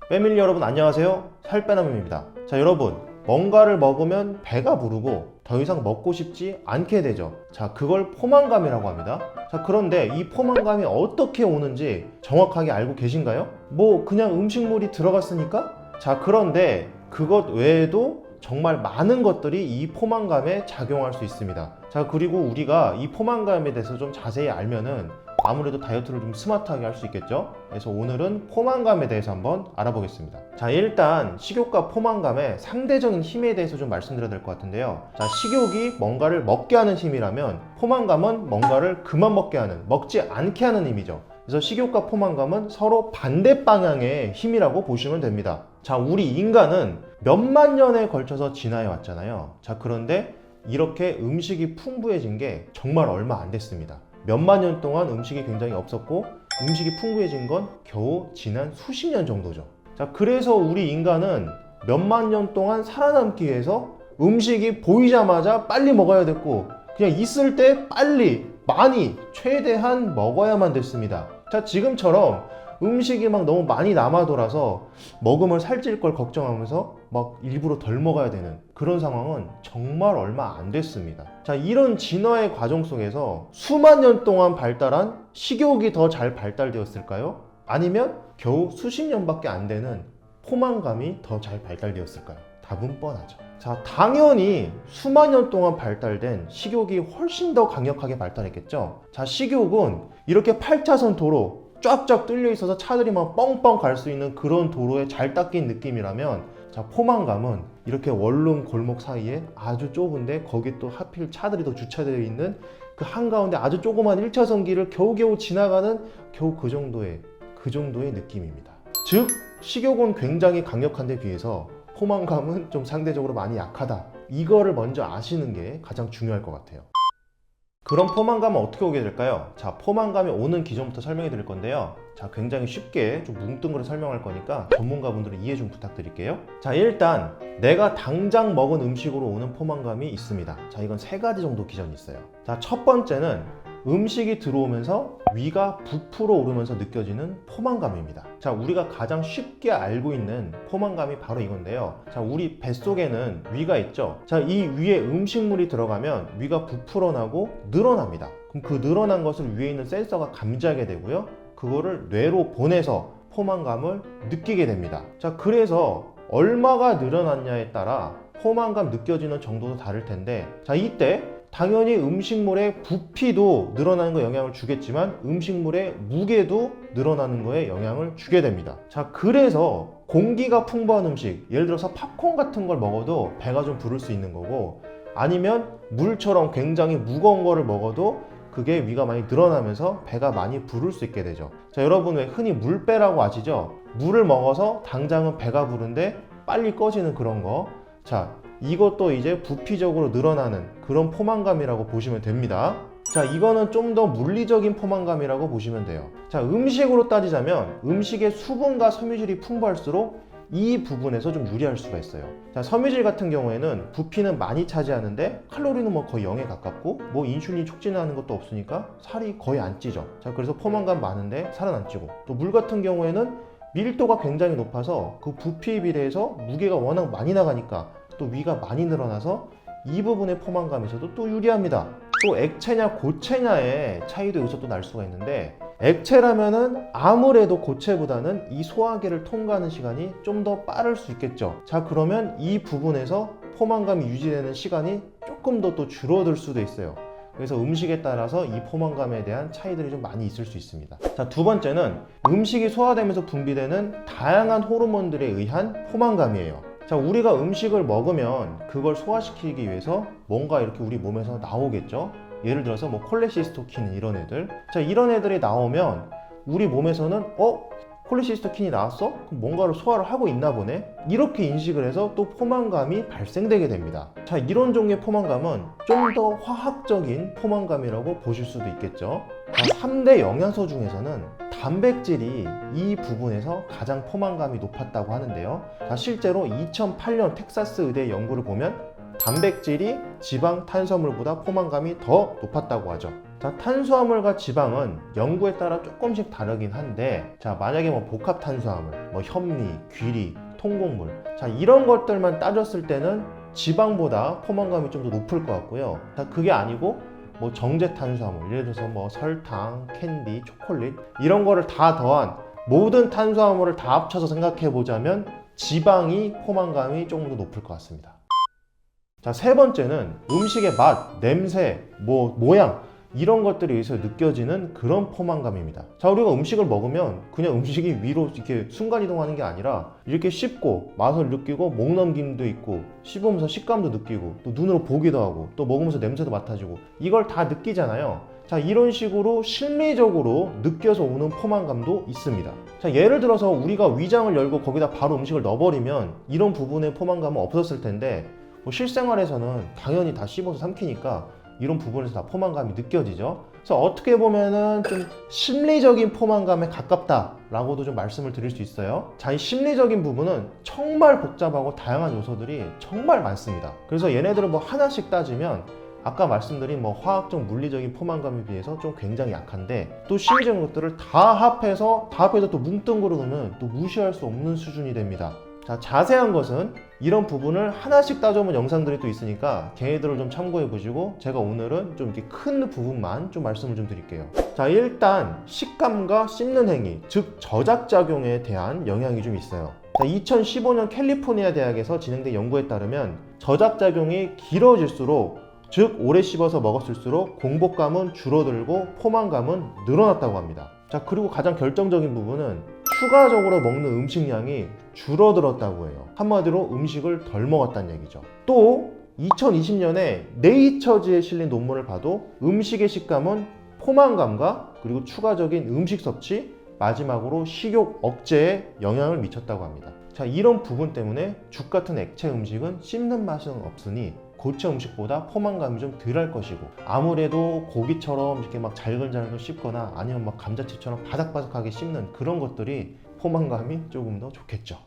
패밀리 여러분 안녕하세요. 살빼남입니다. 자, 여러분, 뭔가를 먹으면 배가 부르고 더 이상 먹고 싶지 않게 되죠. 자, 그걸 포만감이라고 합니다. 자, 그런데 이 포만감이 어떻게 오는지 정확하게 알고 계신가요? 뭐 그냥 음식물이 들어갔으니까? 자, 그런데 그것 외에도 정말 많은 것들이 이 포만감에 작용할 수 있습니다. 자, 그리고 우리가 이 포만감에 대해서 좀 자세히 알면은 아무래도 다이어트를 좀 스마트하게 할 수 있겠죠. 그래서 오늘은 포만감에 대해서 한번 알아보겠습니다. 자, 일단 식욕과 포만감의 상대적인 힘에 대해서 좀 말씀드려야 될 것 같은데요. 자, 식욕이 뭔가를 먹게 하는 힘이라면 포만감은 뭔가를 그만 먹게 하는, 먹지 않게 하는 힘이죠. 그래서 식욕과 포만감은 서로 반대 방향의 힘이라고 보시면 됩니다. 자, 우리 인간은 몇만 년에 걸쳐서 진화해 왔잖아요. 자, 그런데 이렇게 음식이 풍부해진 게 정말 얼마 안 됐습니다. 몇만 년 동안 음식이 굉장히 없었고 음식이 풍부해진 건 겨우 지난 수십 년 정도죠. 자, 그래서 우리 인간은 몇만 년 동안 살아남기 위해서 음식이 보이자마자 빨리 먹어야 됐고 그냥 있을 때 빨리 많이 최대한 먹어야만 됐습니다. 자, 지금처럼 음식이 막 너무 많이 남아 돌아서 먹으면 살찔 걸 걱정하면서 막 일부러 덜 먹어야 되는 그런 상황은 정말 얼마 안 됐습니다. 자, 이런 진화의 과정 속에서 수만 년 동안 발달한 식욕이 더 잘 발달되었을까요? 아니면 겨우 수십 년밖에 안 되는 포만감이 더 잘 발달되었을까요? 답은 뻔하죠. 자, 당연히 수만 년 동안 발달된 식욕이 훨씬 더 강력하게 발달했겠죠. 자, 식욕은 이렇게 8차선 도로 쫙쫙 뚫려 있어서 차들이 막 뻥뻥 갈 수 있는 그런 도로에 잘 닦인 느낌이라면, 자, 포만감은 이렇게 원룸 골목 사이에 아주 좁은데 거기 또 하필 차들이 더 주차되어 있는 그 한가운데 아주 조그만 1차선 길을 겨우겨우 지나가는 겨우 그 정도의 느낌입니다. 즉, 식욕은 굉장히 강력한 데 비해서 포만감은 좀 상대적으로 많이 약하다. 이거를 먼저 아시는 게 가장 중요할 것 같아요. 그럼 포만감은 어떻게 오게 될까요? 자, 포만감이 오는 기전부터 설명해 드릴 건데요. 자, 굉장히 쉽게 좀 뭉뚱그려 설명할 거니까 전문가분들은 이해 좀 부탁드릴게요. 자, 일단 내가 당장 먹은 음식으로 오는 포만감이 있습니다. 자, 이건 세 가지 정도 기전이 있어요. 자, 첫 번째는 음식이 들어오면서 위가 부풀어 오르면서 느껴지는 포만감입니다. 자, 우리가 가장 쉽게 알고 있는 포만감이 바로 이건데요. 자, 우리 뱃속에는 위가 있죠. 자, 이 위에 음식물이 들어가면 위가 부풀어 나고 늘어납니다. 그럼 그 늘어난 것을 위에 있는 센서가 감지하게 되고요. 그거를 뇌로 보내서 포만감을 느끼게 됩니다. 자, 그래서 얼마가 늘어났냐에 따라 포만감 느껴지는 정도도 다를 텐데, 자, 이때 당연히 음식물의 부피도 늘어나는 거에 영향을 주겠지만 음식물의 무게도 늘어나는 거에 영향을 주게 됩니다. 자, 그래서 공기가 풍부한 음식, 예를 들어서 팝콘 같은 걸 먹어도 배가 좀 부를 수 있는 거고, 아니면 물처럼 굉장히 무거운 거를 먹어도 그게 위가 많이 늘어나면서 배가 많이 부를 수 있게 되죠. 자, 여러분 왜 흔히 물배라고 아시죠? 물을 먹어서 당장은 배가 부른데 빨리 꺼지는 그런 거. 자, 이것도 이제 부피적으로 늘어나는 그런 포만감이라고 보시면 됩니다. 자, 이거는 좀 더 물리적인 포만감이라고 보시면 돼요. 자, 음식으로 따지자면 음식의 수분과 섬유질이 풍부할수록 이 부분에서 좀 유리할 수가 있어요. 자, 섬유질 같은 경우에는 부피는 많이 차지하는데 칼로리는 뭐 거의 0에 가깝고 뭐 인슐린 촉진하는 것도 없으니까 살이 거의 안 찌죠. 자, 그래서 포만감 많은데 살은 안 찌고, 또 물 같은 경우에는 밀도가 굉장히 높아서 그 부피에 비례해서 무게가 워낙 많이 나가니까 또 위가 많이 늘어나서 이 부분의 포만감에서도 또 유리합니다. 또 액체냐 고체냐의 차이도 여기서 또 날 수가 있는데, 액체라면은 아무래도 고체보다는 이 소화기를 통과하는 시간이 좀 더 빠를 수 있겠죠. 자, 그러면 이 부분에서 포만감이 유지되는 시간이 조금 더 또 줄어들 수도 있어요. 그래서 음식에 따라서 이 포만감에 대한 차이들이 좀 많이 있을 수 있습니다. 자, 두 번째는 음식이 소화되면서 분비되는 다양한 호르몬들에 의한 포만감이에요. 자, 우리가 음식을 먹으면 그걸 소화시키기 위해서 뭔가 이렇게 우리 몸에서 나오겠죠. 예를 들어서 뭐 콜레시스토킨 이런 애들. 자, 이런 애들이 나오면 우리 몸에서는 콜레시스토킨이 나왔어? 그럼 뭔가를 소화를 하고 있나 보네? 이렇게 인식을 해서 또 포만감이 발생되게 됩니다. 자, 이런 종류의 포만감은 좀 더 화학적인 포만감이라고 보실 수도 있겠죠. 자, 3대 영양소 중에서는 단백질이 이 부분에서 가장 포만감이 높았다고 하는데요. 자, 실제로 2008년 텍사스 의대 연구를 보면 단백질이 지방 탄수화물보다 포만감이 더 높았다고 하죠. 자, 탄수화물과 지방은 연구에 따라 조금씩 다르긴 한데, 자, 만약에 뭐 복합 탄수화물, 뭐 현미, 귀리, 통곡물, 자, 이런 것들만 따졌을 때는 지방보다 포만감이 좀 더 높을 것 같고요. 자, 그게 아니고 뭐 정제 탄수화물, 예를 들어서 뭐 설탕, 캔디, 초콜릿 이런 거를 다 더한 모든 탄수화물을 다 합쳐서 생각해 보자면 지방이 포만감이 조금 더 높을 것 같습니다. 자, 세 번째는 음식의 맛, 냄새, 모양 이런 것들에 의해서 느껴지는 그런 포만감입니다. 자, 우리가 음식을 먹으면 그냥 음식이 위로 이렇게 순간이동하는 게 아니라 이렇게 씹고 맛을 느끼고 목 넘김도 있고 씹으면서 식감도 느끼고 또 눈으로 보기도 하고 또 먹으면서 냄새도 맡아지고 이걸 다 느끼잖아요. 자, 이런 식으로 심리적으로 느껴서 오는 포만감도 있습니다. 자, 예를 들어서 우리가 위장을 열고 거기다 바로 음식을 넣어버리면 이런 부분의 포만감은 없었을 텐데, 뭐 실생활에서는 당연히 다 씹어서 삼키니까 이런 부분에서 다 포만감이 느껴지죠. 그래서 어떻게 보면은 좀 심리적인 포만감에 가깝다라고도 좀 말씀을 드릴 수 있어요. 자, 이 심리적인 부분은 정말 복잡하고 다양한 요소들이 정말 많습니다. 그래서 얘네들을 뭐 하나씩 따지면 아까 말씀드린 뭐 화학적 물리적인 포만감에 비해서 좀 굉장히 약한데, 또 심리적인 것들을 다 합해서 또 뭉뚱그려 놓으면 또 무시할 수 없는 수준이 됩니다. 자, 자세한 것은 이런 부분을 하나씩 따져본 영상들이 또 있으니까 걔네들을 좀 참고해 보시고, 제가 오늘은 좀 이렇게 큰 부분만 좀 말씀을 좀 드릴게요. 자, 일단 식감과 씹는 행위, 즉 저작작용에 대한 영향이 좀 있어요. 자, 2015년 캘리포니아 대학에서 진행된 연구에 따르면 저작작용이 길어질수록, 즉 오래 씹어서 먹었을수록 공복감은 줄어들고 포만감은 늘어났다고 합니다. 자, 그리고 가장 결정적인 부분은 추가적으로 먹는 음식량이 줄어들었다고 해요. 한마디로 음식을 덜 먹었다는 얘기죠. 또 2020년에 네이처지에 실린 논문을 봐도 음식의 식감은 포만감과 그리고 추가적인 음식 섭취, 마지막으로 식욕 억제에 영향을 미쳤다고 합니다. 자, 이런 부분 때문에 죽 같은 액체 음식은 씹는 맛은 없으니 고체 음식보다 포만감이 좀 덜할 것이고, 아무래도 고기처럼 이렇게 막 잘근잘근 씹거나 아니면 막 감자칩처럼 바삭바삭하게 씹는 그런 것들이 포만감이 조금 더 좋겠죠.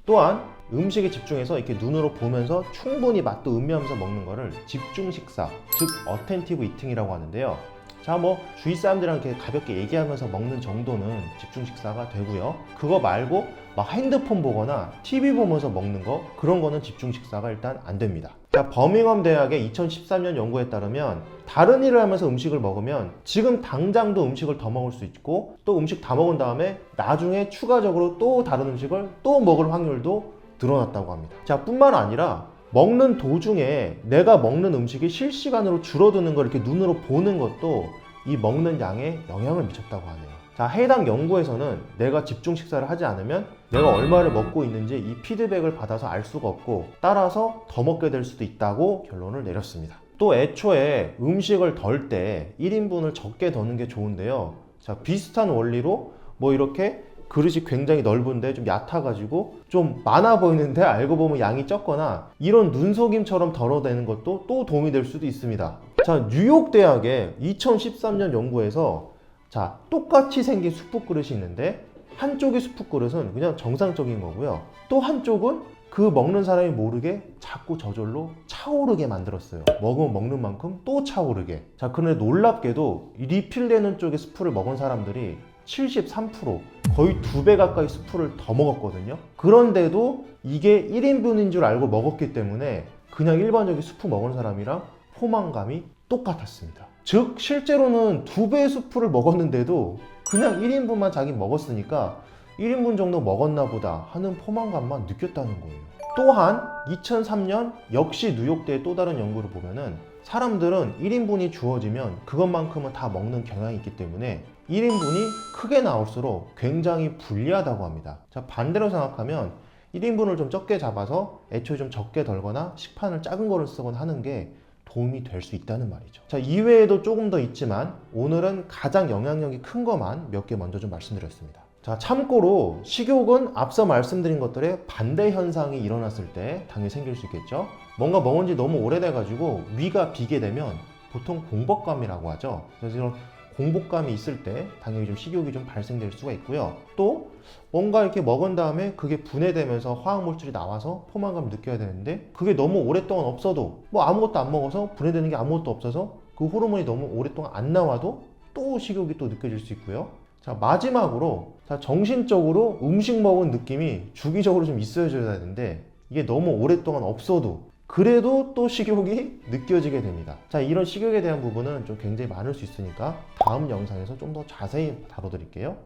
또한 음식에 집중해서 이렇게 눈으로 보면서 충분히 맛도 음미하면서 먹는 거를 집중 식사, 즉 어텐티브 이팅이라고 하는데요. 자, 뭐 주위 사람들이랑 이렇게 가볍게 얘기하면서 먹는 정도는 집중 식사가 되고요. 그거 말고 막 핸드폰 보거나 TV 보면서 먹는 거, 그런 거는 집중 식사가 일단 안 됩니다. 자, 버밍엄 대학의 2013년 연구에 따르면 다른 일을 하면서 음식을 먹으면 지금 당장도 음식을 더 먹을 수 있고, 또 음식 다 먹은 다음에 나중에 추가적으로 또 다른 음식을 또 먹을 확률도 늘어났다고 합니다. 자, 뿐만 아니라 먹는 도중에 내가 먹는 음식이 실시간으로 줄어드는 걸 이렇게 눈으로 보는 것도 이 먹는 양에 영향을 미쳤다고 하네요. 자, 해당 연구에서는 내가 집중 식사를 하지 않으면 내가 얼마를 먹고 있는지 이 피드백을 받아서 알 수가 없고, 따라서 더 먹게 될 수도 있다고 결론을 내렸습니다. 또 애초에 음식을 덜 때 1인분을 적게 더는 게 좋은데요. 자, 비슷한 원리로 뭐 이렇게 그릇이 굉장히 넓은데 좀 얕아가지고 좀 많아 보이는데 알고 보면 양이 적거나 이런 눈속임처럼 덜어내는 것도 또 도움이 될 수도 있습니다. 자, 뉴욕 대학의 2013년 연구에서 자, 똑같이 생긴 수프 그릇이 있는데 한쪽의 수프 그릇은 그냥 정상적인 거고요. 또 한쪽은 그 먹는 사람이 모르게 자꾸 저절로 차오르게 만들었어요. 먹으면 먹는 만큼 또 차오르게. 자, 그런데 놀랍게도 리필되는 쪽의 스프를 먹은 사람들이 73%, 거의 2배 가까이 스프를 더 먹었거든요. 그런데도 이게 1인분인 줄 알고 먹었기 때문에 그냥 일반적인 스프 먹은 사람이랑 포만감이 똑같았습니다. 즉 실제로는 2배의 스프를 먹었는데도 그냥 1인분만 자기 먹었으니까 1인분 정도 먹었나 보다 하는 포만감만 느꼈다는 거예요. 또한 2003년 역시 뉴욕대의 또 다른 연구를 보면은 사람들은 1인분이 주어지면 그것만큼은 다 먹는 경향이 있기 때문에 1인분이 크게 나올수록 굉장히 불리하다고 합니다. 자, 반대로 생각하면 1인분을 좀 적게 잡아서 애초에 좀 적게 덜거나 식판을 작은 거를 쓰거나 하는 게 도움이 될 수 있다는 말이죠. 자, 이외에도 조금 더 있지만 오늘은 가장 영향력이 큰 것만 몇 개 먼저 좀 말씀드렸습니다. 자, 참고로 식욕은 앞서 말씀드린 것들의 반대 현상이 일어났을 때 당연히 생길 수 있겠죠. 뭔가 먹은 지 너무 오래돼가지고 위가 비게 되면 보통 공복감이라고 하죠. 그래서 이런 공복감이 있을 때 당연히 좀 식욕이 좀 발생될 수가 있고요. 또 뭔가 이렇게 먹은 다음에 그게 분해되면서 화학물질이 나와서 포만감을 느껴야 되는데 그게 너무 오랫동안 없어도 뭐 아무것도 안 먹어서 분해되는 게 아무것도 없어서 그 그 호르몬이 너무 오랫동안 안 나와도 또 식욕이 또 느껴질 수 있고요. 자, 마지막으로 자, 정신적으로 음식 먹은 느낌이 주기적으로 좀 있어줘야 되는데 이게 너무 오랫동안 없어도 그래도 또 식욕이 느껴지게 됩니다. 자, 이런 식욕에 대한 부분은 좀 굉장히 많을 수 있으니까 다음 영상에서 좀 더 자세히 다뤄드릴게요.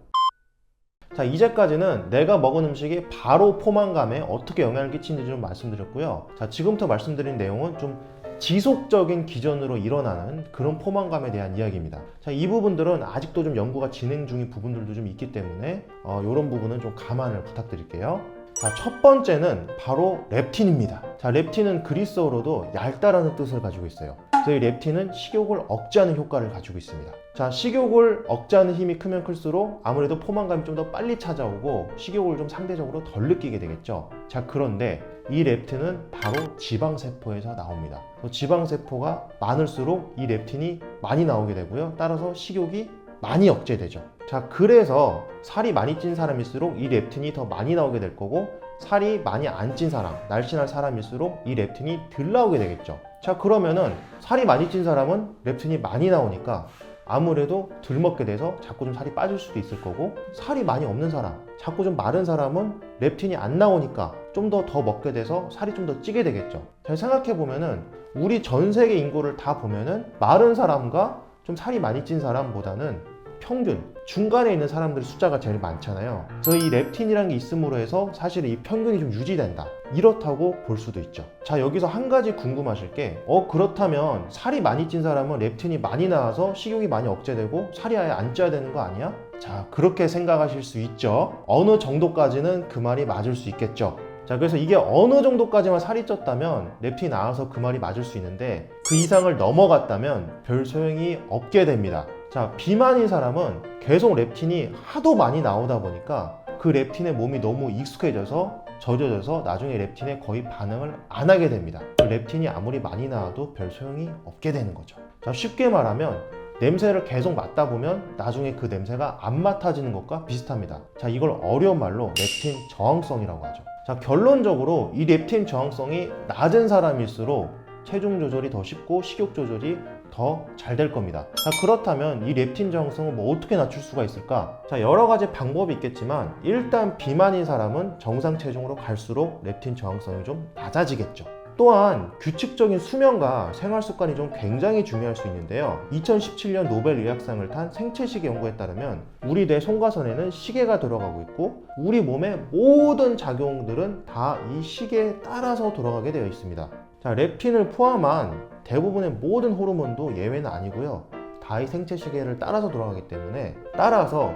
자, 이제까지는 내가 먹은 음식이 바로 포만감에 어떻게 영향을 끼치는지 좀 말씀드렸고요. 자, 지금부터 말씀드린 내용은 좀 지속적인 기전으로 일어나는 그런 포만감에 대한 이야기입니다. 자, 이 부분들은 아직도 좀 연구가 진행 중인 부분들도 좀 있기 때문에 이런 부분은 좀 감안을 부탁드릴게요. 자, 첫 번째는 바로 렙틴입니다. 자, 렙틴은 그리스어로도 얇다라는 뜻을 가지고 있어요. 그래서 이 렙틴은 식욕을 억제하는 효과를 가지고 있습니다. 자, 식욕을 억제하는 힘이 크면 클수록 아무래도 포만감이 좀 더 빨리 찾아오고 식욕을 좀 상대적으로 덜 느끼게 되겠죠. 자, 그런데 이 렙틴은 바로 지방세포에서 나옵니다. 지방세포가 많을수록 이 렙틴이 많이 나오게 되고요. 따라서 식욕이 많이 억제되죠. 자, 그래서 살이 많이 찐 사람일수록 이 렙틴이 더 많이 나오게 될 거고 살이 많이 안 찐 사람, 날씬한 사람일수록 이 렙틴이 덜 나오게 되겠죠. 자, 그러면은 살이 많이 찐 사람은 렙틴이 많이 나오니까 아무래도 덜 먹게 돼서 자꾸 좀 살이 빠질 수도 있을 거고 살이 많이 없는 사람, 자꾸 좀 마른 사람은 렙틴이 안 나오니까 좀 더 먹게 돼서 살이 좀 더 찌게 되겠죠. 잘 생각해 보면은 우리 전 세계 인구를 다 보면은 마른 사람과 좀 살이 많이 찐 사람보다는 평균 중간에 있는 사람들의 숫자가 제일 많잖아요. 그래서 이 렙틴이라는 게 있음으로 해서 사실 이 평균이 좀 유지된다, 이렇다고 볼 수도 있죠. 자, 여기서 한 가지 궁금하실 게 그렇다면 살이 많이 찐 사람은 렙틴이 많이 나와서 식욕이 많이 억제되고 살이 아예 안 쪄야 되는 거 아니야? 자, 그렇게 생각하실 수 있죠. 어느 정도까지는 그 말이 맞을 수 있겠죠. 자, 그래서 이게 어느 정도까지만 살이 쪘다면 렙틴이 나와서 그 말이 맞을 수 있는데 그 이상을 넘어갔다면 별 소용이 없게 됩니다. 자, 비만인 사람은 계속 렙틴이 하도 많이 나오다 보니까 그 렙틴에 몸이 너무 익숙해져서 젖어져서 나중에 렙틴에 거의 반응을 안 하게 됩니다. 렙틴이 아무리 많이 나와도 별 소용이 없게 되는 거죠. 자, 쉽게 말하면 냄새를 계속 맡다 보면 나중에 그 냄새가 안 맡아지는 것과 비슷합니다. 자, 이걸 어려운 말로 렙틴 저항성이라고 하죠. 자, 결론적으로 이 렙틴 저항성이 낮은 사람일수록 체중 조절이 더 쉽고 식욕 조절이 더 잘 될 겁니다. 자, 그렇다면 이 렙틴 저항성을 뭐 어떻게 낮출 수가 있을까? 자, 여러 가지 방법이 있겠지만 일단 비만인 사람은 정상 체중으로 갈수록 렙틴 저항성이 좀 낮아지겠죠. 또한 규칙적인 수면과 생활 습관이 좀 굉장히 중요할 수 있는데요. 2017년 노벨 의학상을 탄 생체시계 연구에 따르면 우리 뇌 송가선에는 시계가 들어가고 있고 우리 몸의 모든 작용들은 다 이 시계에 따라서 돌아가게 되어 있습니다. 자, 렙틴을 포함한 대부분의 모든 호르몬도 예외는 아니고요. 다 이 생체시계를 따라서 돌아가기 때문에 따라서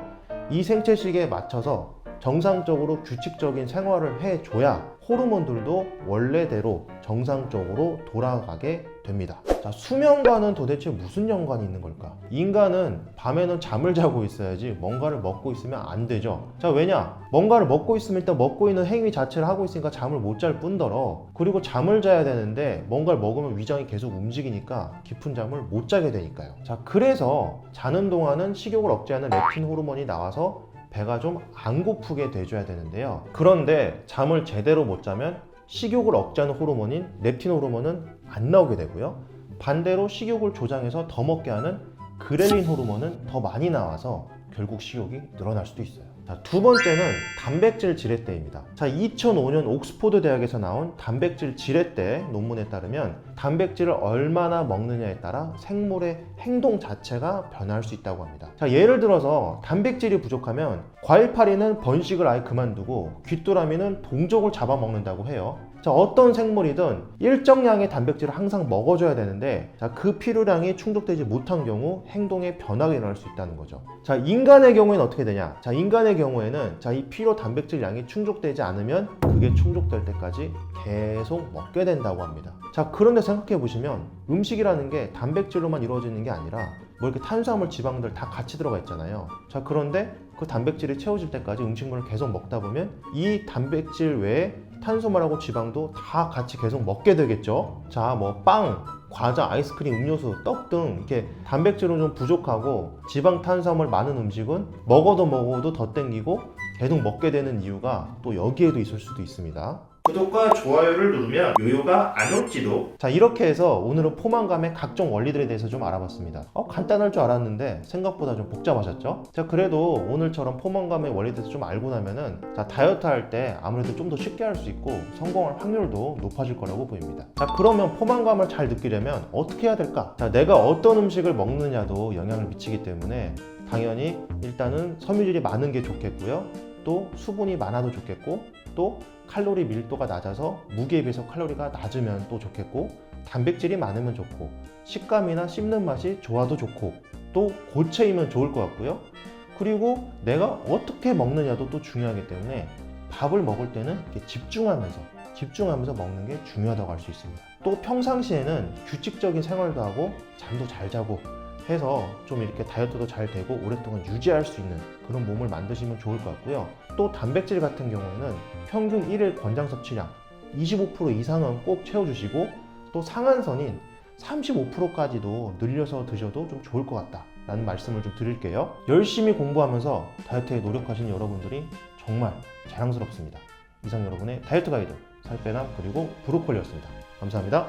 이 생체시계에 맞춰서 정상적으로 규칙적인 생활을 해줘야 호르몬들도 원래대로 정상적으로 돌아가게 됩니다. 자, 수면과는 도대체 무슨 연관이 있는 걸까? 인간은 밤에는 잠을 자고 있어야지 뭔가를 먹고 있으면 안 되죠. 자, 왜냐? 뭔가를 먹고 있으면 일단 먹고 있는 행위 자체를 하고 있으니까 잠을 못 잘 뿐더러 그리고 잠을 자야 되는데 뭔가를 먹으면 위장이 계속 움직이니까 깊은 잠을 못 자게 되니까요. 자, 그래서 자는 동안은 식욕을 억제하는 렙틴 호르몬이 나와서 배가 좀 안 고프게 돼줘야 되는데요. 그런데 잠을 제대로 못 자면 식욕을 억제하는 호르몬인 렙틴 호르몬은 안 나오게 되고요. 반대로 식욕을 조장해서 더 먹게 하는 그렐린 호르몬은 더 많이 나와서 결국 식욕이 늘어날 수도 있어요. 자, 두 번째는 단백질 지렛대입니다. 자, 2005년 옥스포드 대학에서 나온 단백질 지렛대 논문에 따르면 단백질을 얼마나 먹느냐에 따라 생물의 행동 자체가 변할 수 있다고 합니다. 자, 예를 들어서 단백질이 부족하면 과일파리는 번식을 아예 그만두고 귀뚜라미는 동족을 잡아먹는다고 해요. 자, 어떤 생물이든 일정량의 단백질을 항상 먹어줘야 되는데 자, 그 필요량이 충족되지 못한 경우 행동에 변화가 일어날 수 있다는 거죠. 자, 인간의 경우에는 어떻게 되냐? 자, 인간의 경우에는 자, 이 필요 단백질 양이 충족되지 않으면 그게 충족될 때까지 계속 먹게 된다고 합니다. 자, 그런데 생각해 보시면 음식이라는 게 단백질로만 이루어지는 게 아니라 뭐 이렇게 탄수화물, 지방들 다 같이 들어가 있잖아요. 자, 그런데 그 단백질이 채워질 때까지 음식물을 계속 먹다 보면 이 단백질 외에 탄수화물하고 지방도 다 같이 계속 먹게 되겠죠. 자, 뭐 빵, 과자, 아이스크림, 음료수, 떡 등 이렇게 단백질은 좀 부족하고 지방, 탄수화물 많은 음식은 먹어도 더 땡기고 계속 먹게 되는 이유가 또 여기에도 있을 수도 있습니다. 구독과 좋아요를 누르면 요요가 안 올지도. 자, 이렇게 해서 오늘은 포만감의 각종 원리들에 대해서 좀 알아봤습니다. 간단할 줄 알았는데 생각보다 좀 복잡하셨죠? 자, 그래도 오늘처럼 포만감의 원리에 대해서 좀 알고 나면은 자, 다이어트 할 때 아무래도 좀 더 쉽게 할 수 있고 성공할 확률도 높아질 거라고 보입니다. 자, 그러면 포만감을 잘 느끼려면 어떻게 해야 될까? 자, 내가 어떤 음식을 먹느냐도 영향을 미치기 때문에 당연히 일단은 섬유질이 많은 게 좋겠고요. 또 수분이 많아도 좋겠고, 또 칼로리 밀도가 낮아서 무게에 비해서 칼로리가 낮으면 또 좋겠고, 단백질이 많으면 좋고, 식감이나 씹는 맛이 좋아도 좋고, 또 고체이면 좋을 것 같고요. 그리고 내가 어떻게 먹느냐도 또 중요하기 때문에 밥을 먹을 때는 이렇게 집중하면서 먹는 게 중요하다고 할 수 있습니다. 또 평상시에는 규칙적인 생활도 하고 잠도 잘 자고 해서 좀 이렇게 다이어트도 잘 되고 오랫동안 유지할 수 있는 그런 몸을 만드시면 좋을 것 같고요. 또 단백질 같은 경우에는 평균 1일 권장 섭취량 25% 이상은 꼭 채워주시고, 또 상한선인 35%까지도 늘려서 드셔도 좀 좋을 것 같다 라는 말씀을 좀 드릴게요. 열심히 공부하면서 다이어트에 노력하시는 여러분들이 정말 자랑스럽습니다. 이상 여러분의 다이어트 가이드 살빼남 그리고 브로콜리였습니다. 감사합니다.